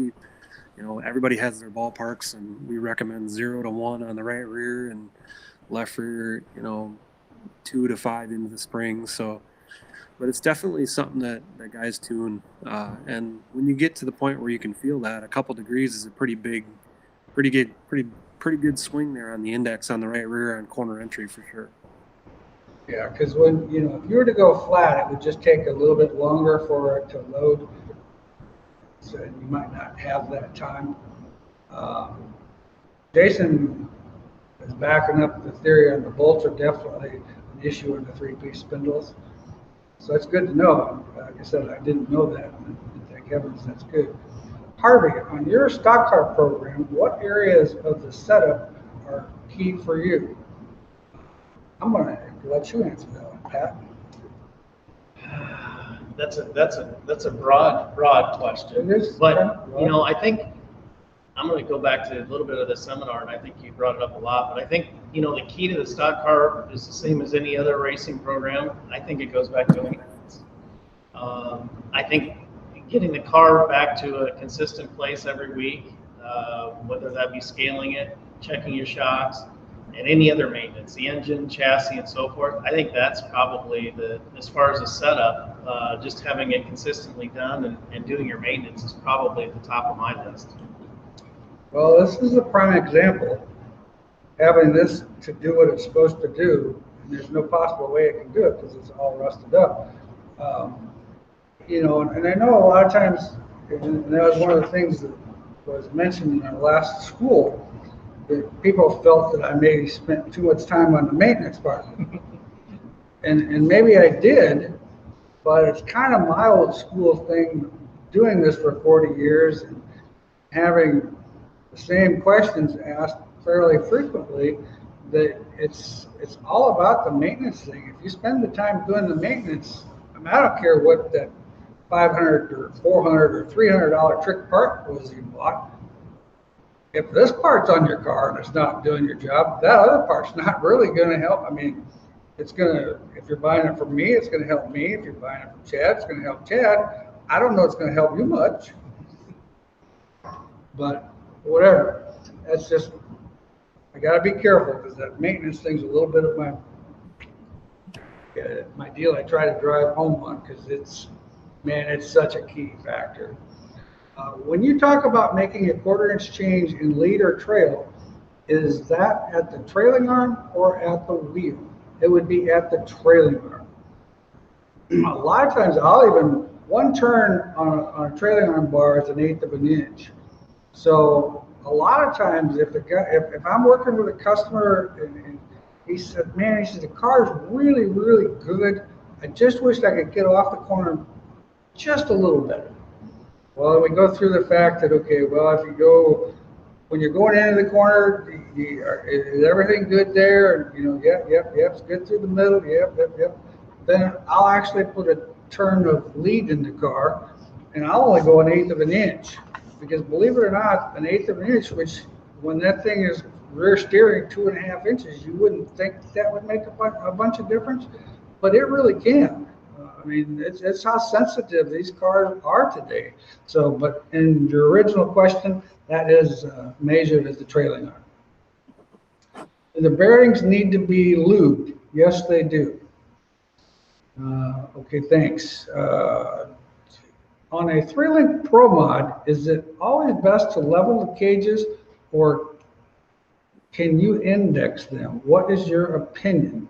Everybody has their ballparks, and we recommend 0 to 1 on the right rear and left rear, 2 to 5 into the spring. So, but it's definitely something that guys tune. And when you get to the point where you can feel that, a couple degrees is a pretty good swing there on the index on the right rear on corner entry for sure. Yeah, because when, if you were to go flat, it would just take a little bit longer for it to load. So you might not have that time. Jason is backing up the theory on the bolts are definitely an issue in the 3-piece spindles. So it's good to know. Like I said, I didn't know that. And thank heavens, that's good. Harvey, on your stock car program, what areas of the setup are key for you? I'm going to let you answer that one, Pat. That's a broad question. It is, But broad. I think I'm going to go back to a little bit of the seminar, and I think you brought it up a lot. But I think the key to the stock car is the same as any other racing program. I think it goes back to maintenance. I think getting the car back to a consistent place every week, whether that be scaling it, checking your shocks, and any other maintenance, the engine, chassis, and so forth. I think that's probably as far as the setup, just having it consistently done and doing your maintenance is probably at the top of my list. Well, this is a prime example. Having this to do what it's supposed to do, and there's no possible way it can do it because it's all rusted up. And I know a lot of times, and that was one of the things that was mentioned in our last school, that people felt that I maybe spent too much time on the maintenance part. and maybe I did, but it's kind of my old school thing, doing this for 40 years and having the same questions asked fairly frequently, that it's all about the maintenance thing. If you spend the time doing the maintenance, I don't care what that $500 or $400 or $300 trick part was you bought. If this part's on your car and it's not doing your job, that other part's not really going to help. I mean, it's going to, if you're buying it from me, it's going to help me. If you're buying it from Chad, it's going to help Chad. I don't know it's going to help you much, but whatever. That's just, I got to be careful because that maintenance thing's a little bit of my deal. I try to drive home on because it's such a key factor. When you talk about making a 1/4-inch change in lead or trail, is that at the trailing arm or at the wheel? It would be at the trailing arm. A lot of times one turn on a trailing arm bar is 1/8 of an inch. So a lot of times if I'm working with a customer and he said, the car's really, really good. I just wish I could get off the corner just a little better. Well, we go through the fact that, okay, well, when you're going into the corner, is everything good there? And, yep, it's good through the middle, yep. Then I'll actually put a turn of lead in the car, and I'll only go 1/8 of an inch. Because believe it or not, 1/8 of an inch, which when that thing is rear steering 2.5 inches, you wouldn't think that would make a bunch of difference, but it really can. I mean, it's how sensitive these cars are today. So, but in your original question, that is measured as the trailing arm. The bearings need to be lubed. Yes, they do. Okay, thanks. On a 3-link Pro Mod, is it always best to level the cages, or can you index them? What is your opinion?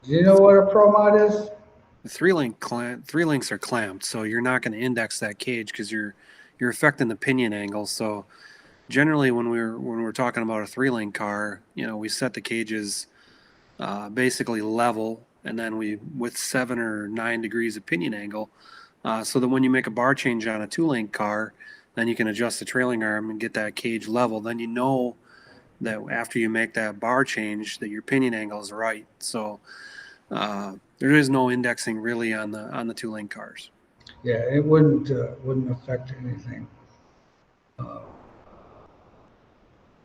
Do you know what a Pro Mod is? The 3-links are clamped, so you're not going to index that cage because you're affecting the pinion angle. So generally, when we're talking about a 3-link car, we set the cages basically level, and then with 7 or 9 degrees of pinion angle, so that when you make a bar change on a 2-link car, then you can adjust the trailing arm and get that cage level. Then you know that after you make that bar change, that your pinion angle is right. So there is no indexing really on the 2-link cars. Yeah, it wouldn't affect anything.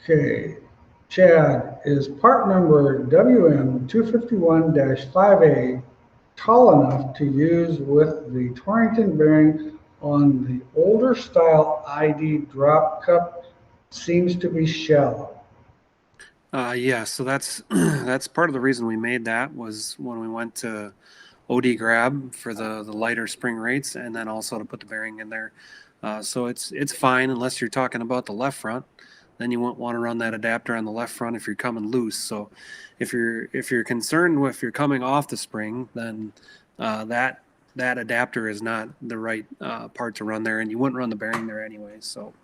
Okay, Chad, is part number WM251-5A tall enough to use with the Torrington bearing on the older style ID drop cup? Seems to be shallow. Yeah, so that's that's part of the reason we made that, was when we went to OD grab for the lighter spring rates, and then also to put the bearing in there. So it's fine unless you're talking about the left front. Then you won't want to run that adapter on the left front if you're coming loose. So if you're concerned with if you're coming off the spring, then that adapter is not the right part to run there, and you wouldn't run the bearing there anyway. So.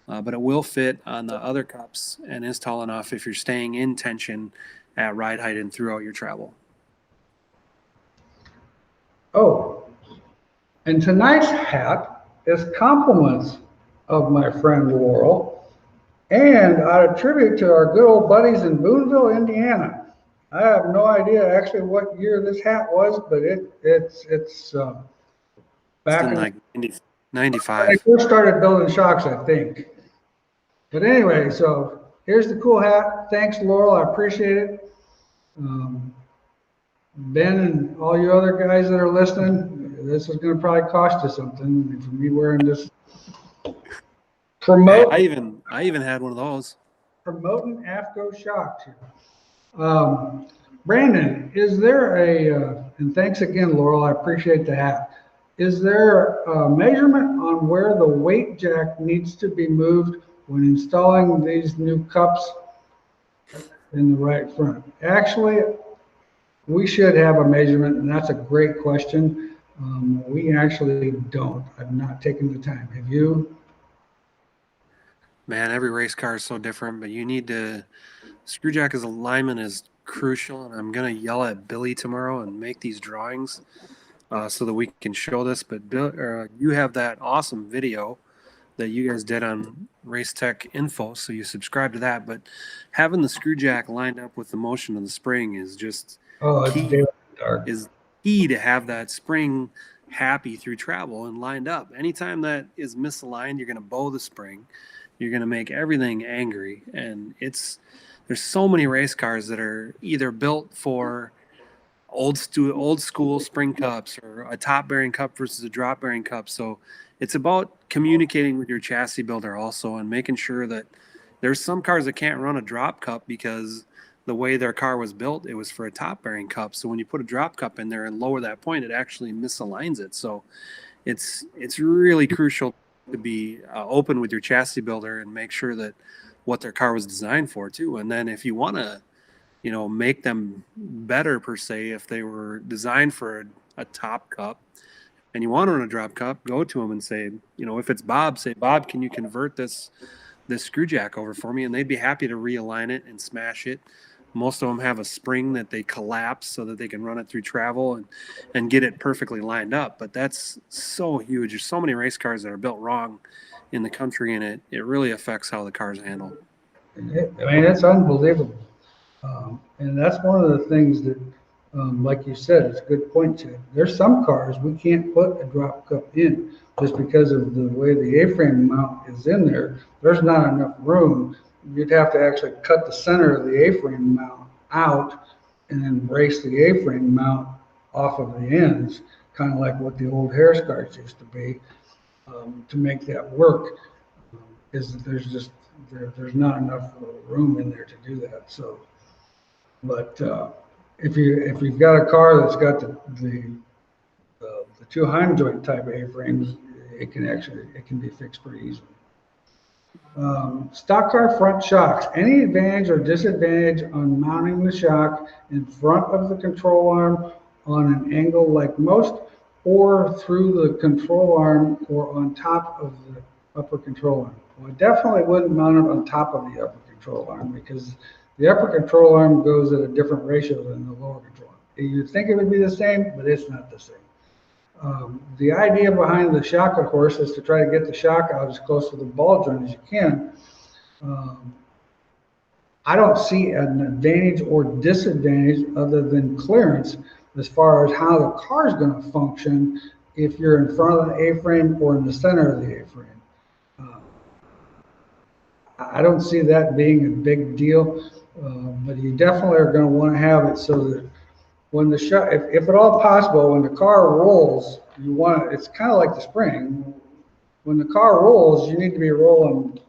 But it will fit on the other cups and is tall enough if you're staying in tension at ride height and throughout your travel. Oh, and tonight's hat is compliments of my friend Laurel, and out of tribute to our good old buddies in Boonville, Indiana. I have no idea actually what year this hat was, but it's back in like 95. When I first started building shocks, I think. But anyway, so here's the cool hat. Thanks, Laurel. I appreciate it. Ben and all you other guys that are listening, this is going to probably cost you something for me wearing this. I even had one of those. Promoting AFCO shocks here. Brandon, is there and thanks again, Laurel. I appreciate the hat. Is there a measurement on where the weight jack needs to be moved when installing these new cups in the right front? Actually, we should have a measurement, and that's a great question. We actually don't. I've not taken the time. Have you? Man, every race car is so different, but you need to. Screw jack as alignment is crucial, and I'm going to yell at Billy tomorrow and make these drawings so that we can show this. But Bill, you have that awesome video that you guys did on Race Tech Info, so you subscribe to that. But having the screw jack lined up with the motion of the spring is just key to have that spring happy through travel and lined up. Anytime that is misaligned, you're going to bow the spring. You're going to make everything angry. And there's so many race cars that are either built for old school spring cups or a top bearing cup versus a drop bearing cup. So it's about communicating with your chassis builder also, and making sure that there's some cars that can't run a drop cup because the way their car was built, it was for a top bearing cup. So when you put a drop cup in there and lower that point, it actually misaligns it. So it's really crucial to be open with your chassis builder and make sure that what their car was designed for too. And then if you want to, make them better per se, if they were designed for a top cup and you want to run a drop cup, go to them and say, if it's Bob, say, Bob, can you convert this screw jack over for me? And they'd be happy to realign it and smash it. Most of them have a spring that they collapse so that they can run it through travel and get it perfectly lined up. But that's so huge. There's so many race cars that are built wrong in the country, and it really affects how the cars handle. I mean, it's unbelievable. And that's one of the things that, like you said, it's a good point, Chad. There's some cars we can't put a drop cup in just because of the way the A-frame mount is in there. There's not enough room. You'd have to actually cut the center of the A-frame mount out and then brace the A-frame mount off of the ends, kind of like what the old Harris cars used to be, to make that work. Is that there's not enough room in there to do that. So, but if you've got a car that's got the two Heim joint type A-frames, it can be fixed pretty easily. Stock car front shocks. Any advantage or disadvantage on mounting the shock in front of the control arm on an angle like most, or through the control arm or on top of the upper control arm? Well, I definitely wouldn't mount it on top of the upper control arm because the upper control arm goes at a different ratio than the lower control arm. You'd think it would be the same, but it's not the same. The idea behind the shock, of course, is to try to get the shock out as close to the ball joint as you can. I don't see an advantage or disadvantage other than clearance as far as how the car is going to function if you're in front of the A-frame or in the center of the A-frame. I don't see that being a big deal, but you definitely are going to want to have it so that when the shock, if at all possible, when the car rolls, you want it, it's kind of like the spring. When the car rolls, you need to be rolling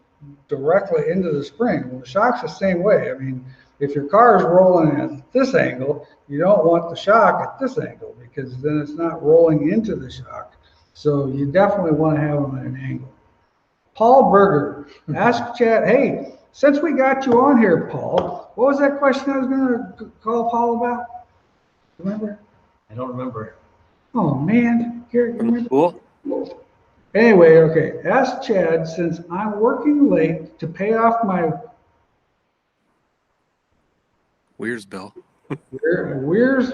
directly into the spring. Well, the shock's the same way. I mean, if your car is rolling at this angle, you don't want the shock at this angle because then it's not rolling into the shock. So you definitely want to have them at an angle. Paul Berger, ask Chad, hey, since we got you on here, Paul, what was that question I was going to call Paul about? Remember? I don't remember. Oh, man. Cool. Anyway, okay. Ask Chad, since I'm working late to pay off my Where's Bill? Where's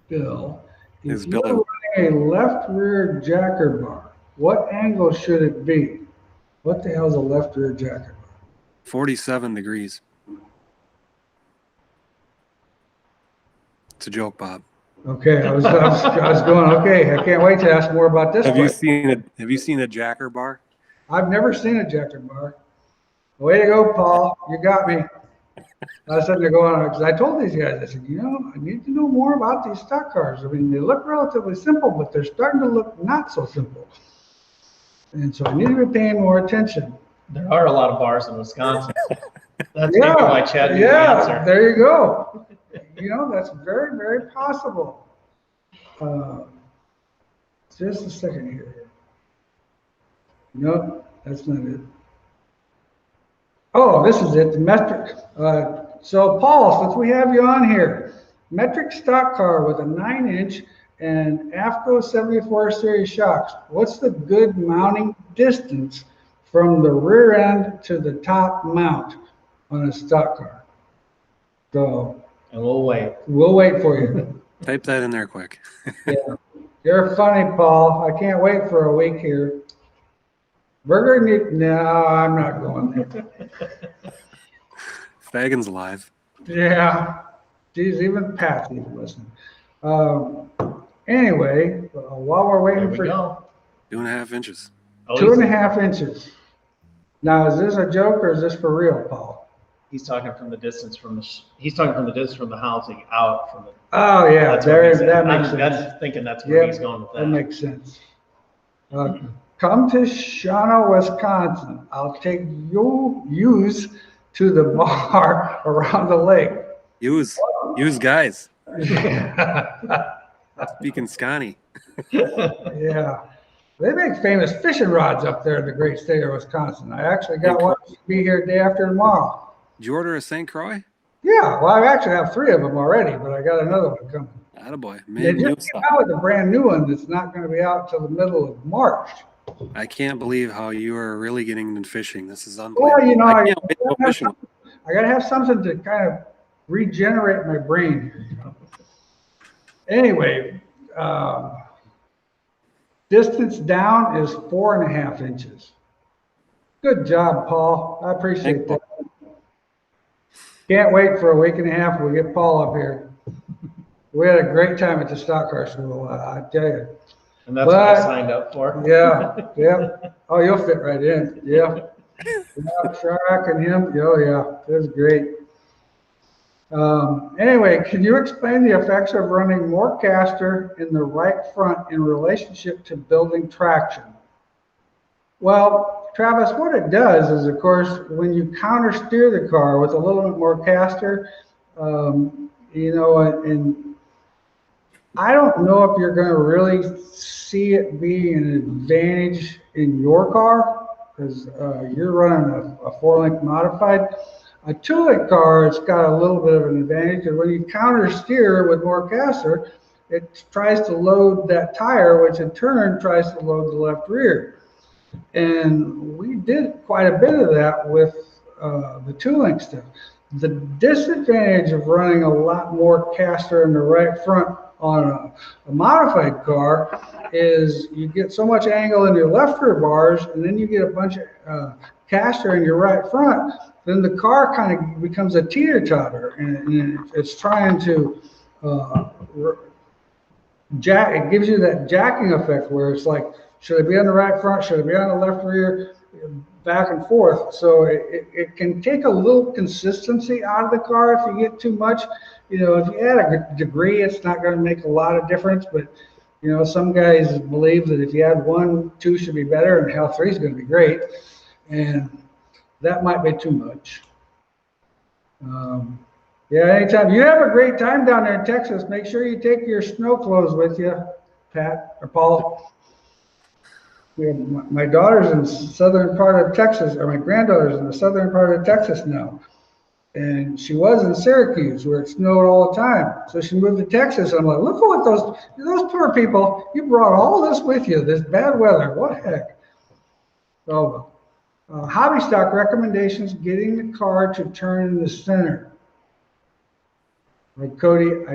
Bill? Is If Bill you're running a left rear jacker bar, what angle should it be? What the hell is a left rear jacker bar? 47 degrees. It's a joke, Bob. Okay, I was going, okay, I can't wait to ask more about this. Have you seen a jacker bar? I've never seen a jacker bar. Way to go, Paul. You got me. I was sitting there going, because I told these guys, I said, I need to know more about these stock cars. I mean, they look relatively simple, but they're starting to look not so simple. And so I need to be paying more attention. There are a lot of bars in Wisconsin. That's maybe why Chad knew the answer. There you go. That's very, very possible. Just a second here. Nope, that's not it. Oh, this is it, the metric. So Paul, since we have you on here, metric stock car with a 9-inch and AFCO 74 series shocks, what's the good mounting distance from the rear end to the top mount on a stock car? So, and we'll wait. We'll wait for you. Type that in there quick. Yeah. You're funny, Paul. I can't wait for a week here. Burger, no, I'm not going there. Fagan's live. Yeah. Geez, even Pat's even listening. Anyway, while we're waiting for 2.5 inches. 2.5 inches. Now, is this a joke or is this for real, Paul? He's talking from the distance from the housing out from the. Oh yeah, that makes sense. That's thinking that's where he's going with that. That makes sense. Come to Shawano, Wisconsin. I'll take yous to the bar around the lake. Use guys. Speaking Scotty. Yeah. They make famous fishing rods up there in the great state of Wisconsin. I actually got one to be here day after tomorrow. Did you order a St. Croix? Yeah, well, I actually have 3 of them already, but I got another one coming. Attaboy. They just came out with a brand new one that's not going to be out until the middle of March. I can't believe how you are really getting into fishing. This is unbelievable. Well, I can't wait to go fishing. I got to have something to kind of regenerate my brain. Anyway, distance down is 4.5 inches. Good job, Paul. I appreciate that. Can't wait for a week and a half when we get Paul up here. We had a great time at the stock car school, I tell you. And that's what I signed up for. Yeah. Oh, you'll fit right in. Yeah. Track and him. Oh, yeah. It was great. Anyway, can you explain the effects of running more caster in the right front in relationship to building traction? Well, Travis, what it does is, of course, when you counter steer the car with a little bit more caster, and I don't know if you're going to really see it be an advantage in your car because you're running a 4-link modified. A 2-link car, it's got a little bit of an advantage because when you counter steer with more caster, it tries to load that tire, which in turn tries to load the left rear. And we did quite a bit of that with the 2-link stuff. The disadvantage of running a lot more caster in the right front on a modified car is you get so much angle in your left rear bars, and then you get a bunch of caster in your right front, then the car kind of becomes a teeter-totter, and it's trying to jack. It gives you that jacking effect where it's like, should I be on the right front? Should I be on the left rear? Back and forth. So it can take a little consistency out of the car if you get too much. If you add a degree, it's not going to make a lot of difference. But, some guys believe that if you add 1, 2 should be better, and hell, 3 is going to be great. And that might be too much. Anytime. You have a great time down there in Texas. Make sure you take your snow clothes with you, Pat or Paul. My daughter's in the southern part of Texas, or my granddaughter's in the southern part of Texas now. And she was in Syracuse where it snowed all the time. So she moved to Texas. I'm like, look at what those poor people, you brought all this with you, this bad weather. What heck? So, hobby stock recommendations, getting the car to turn in the center. Like Cody,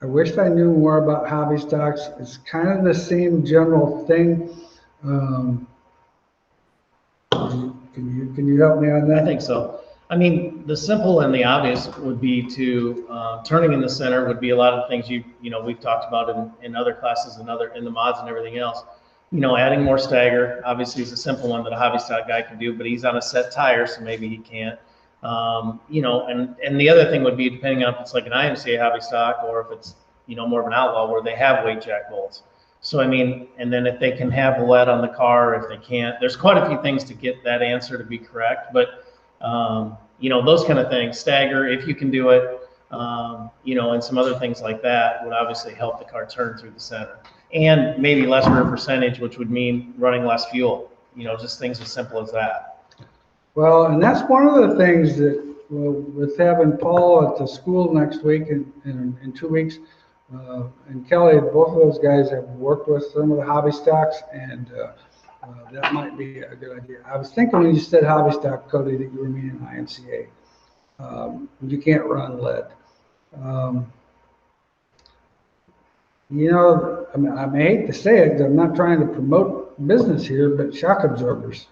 I wished I knew more about hobby stocks. It's kind of the same general thing. Can you help me on that? I think so. I mean, the simple and the obvious would be to turning in the center would be a lot of things we've talked about in other classes and in the mods and everything else. Adding more stagger obviously is a simple one that a hobby stock guy can do, but he's on a set tire, so maybe he can't. And the other thing would be depending on if it's like an IMCA hobby stock or if it's, more of an outlaw where they have weight jack bolts. So, I mean, and then if they can have lead on the car, if they can't, there's quite a few things to get that answer to be correct. But, those kind of things, stagger, if you can do it, and some other things like that would obviously help the car turn through the center. And maybe less rear percentage, which would mean running less fuel, just things as simple as that. Well, and that's one of the things that with having Paul at the school next week in 2 weeks, and Kelly, both of those guys have worked with some of the hobby stocks, and that might be a good idea. I was thinking when you said hobby stock, Cody, that you were meaning IMCA. You can't run lead. I hate to say it, I'm not trying to promote business here, but shock absorbers.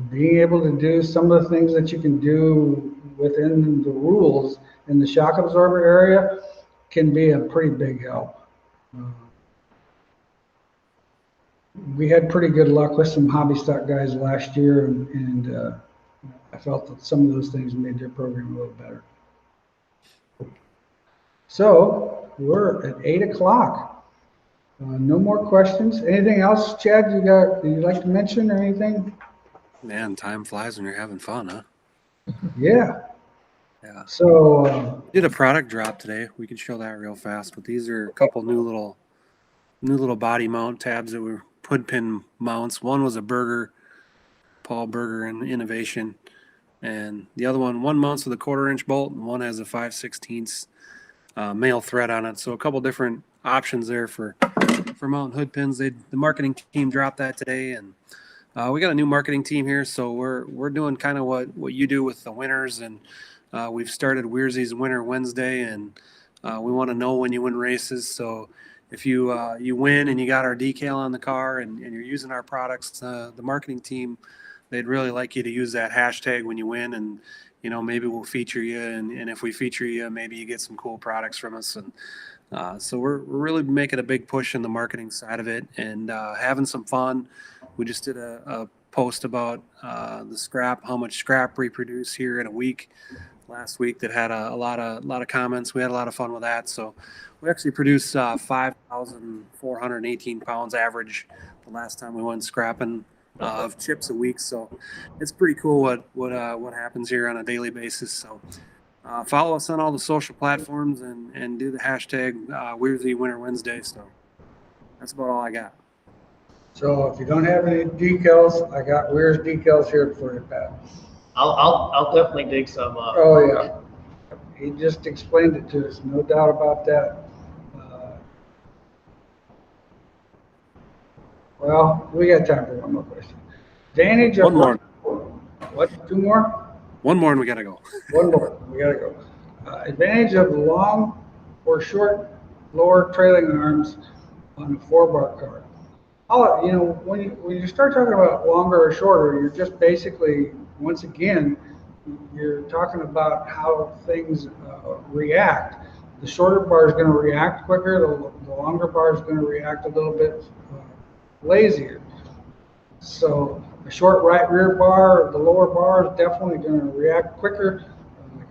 Being able to do some of the things that you can do within the rules in the shock absorber area can be a pretty big help. We had pretty good luck with some hobby stock guys last year, and I felt that some of those things made their program a little better. So we're at 8 o'clock. No more questions. Anything else, Chad? You'd like to mention or anything? Man, time flies when you're having fun, huh? Yeah. Yeah. So did a product drop today. We can show that real fast. But these are a couple new little body mount tabs that were hood pin mounts. One was a Paul Berger innovation, and the other one mounts with a 1/4-inch bolt, and one has a 5/16 male thread on it. So a couple different options there for mounting hood pins. The marketing team dropped that today, and We got a new marketing team here, so we're doing kind of what you do with the winners, and we've started Weirsy's Winner Wednesday, and we want to know when you win races. So if you win and you got our decal on the car and you're using our products, the marketing team, they'd really like you to use that hashtag when you win, and maybe we'll feature you, and if we feature you, maybe you get some cool products from us. And so we're really making a big push in the marketing side of it and having some fun. We just did a post about the scrap, how much scrap we produce here in a week last week that had a lot of comments. We had a lot of fun with that. So we actually produced 5,418 pounds average the last time we went scrapping of chips a week. So it's pretty cool what happens here on a daily basis. So follow us on all the social platforms and do the hashtag Weirdly Winter Wednesday. So that's about all I got. So if you don't have any decals, I got Weir's decals here for you, Pat. I'll definitely dig some up. Oh yeah, he just explained it to us, no doubt about that. Well, we got time for one more question. Advantage of One more. What? Two more? One more and we gotta go. One more. We gotta go. Advantage of long or short lower trailing arms on a 4-bar car. When you start talking about longer or shorter, you're just basically, once again, you're talking about how things react. The shorter bar is going to react quicker. The longer bar is going to react a little bit lazier. So the short right rear bar, the lower bar is definitely going to react quicker.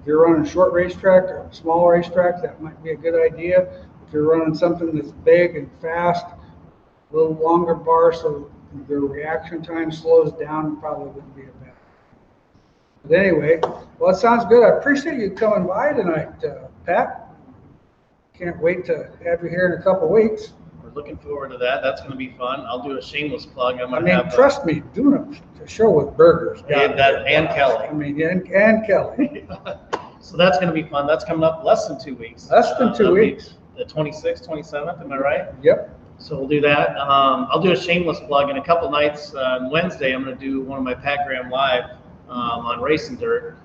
If you're running a short racetrack or a small racetrack, that might be a good idea. If you're running something that's big and fast, a little longer bar, so the reaction time slows down, probably wouldn't be a bad. But anyway, well, it sounds good. I appreciate you coming by tonight, Pat. Can't wait to have you here in a couple weeks. We're looking forward to that. That's going to be fun. I'll do a shameless plug. Trust me, doing a show with burgers. And Kelly. And Kelly. So that's going to be fun. That's coming up less than 2 weeks. Less than 2 weeks. The 26th, 27th, am I right? Yep. So we'll do that. I'll do a shameless plug. In a couple nights on Wednesday, I'm going to do one of my Patgram Live on Racing Dirt.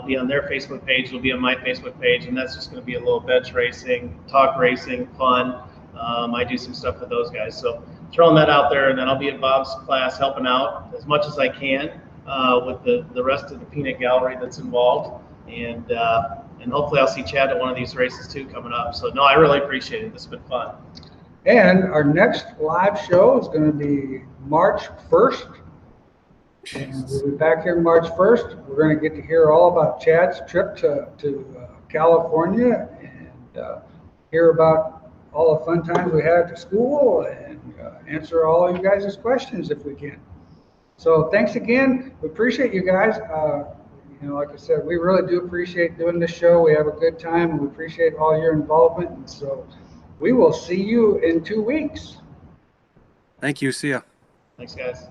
Be on their Facebook page. It'll be on my Facebook page, and that's just going to be a little bench racing, talk racing, fun. I do some stuff with those guys. So throwing that out there, and then I'll be at Bob's class helping out as much as I can with the rest of the peanut gallery that's involved. And hopefully I'll see Chad at one of these races too coming up. So no, I really appreciate it. This has been fun. And our next live show is going to be March 1st. And we'll be back here March 1st. We're going to get to hear all about Chad's trip to California and hear about all the fun times we had at school and answer all you guys' questions if we can. So thanks again. We appreciate you guys. Like I said, we really do appreciate doing this show. We have a good time, and we appreciate all your involvement. And so we will see you in 2 weeks. Thank you. See ya. Thanks, guys.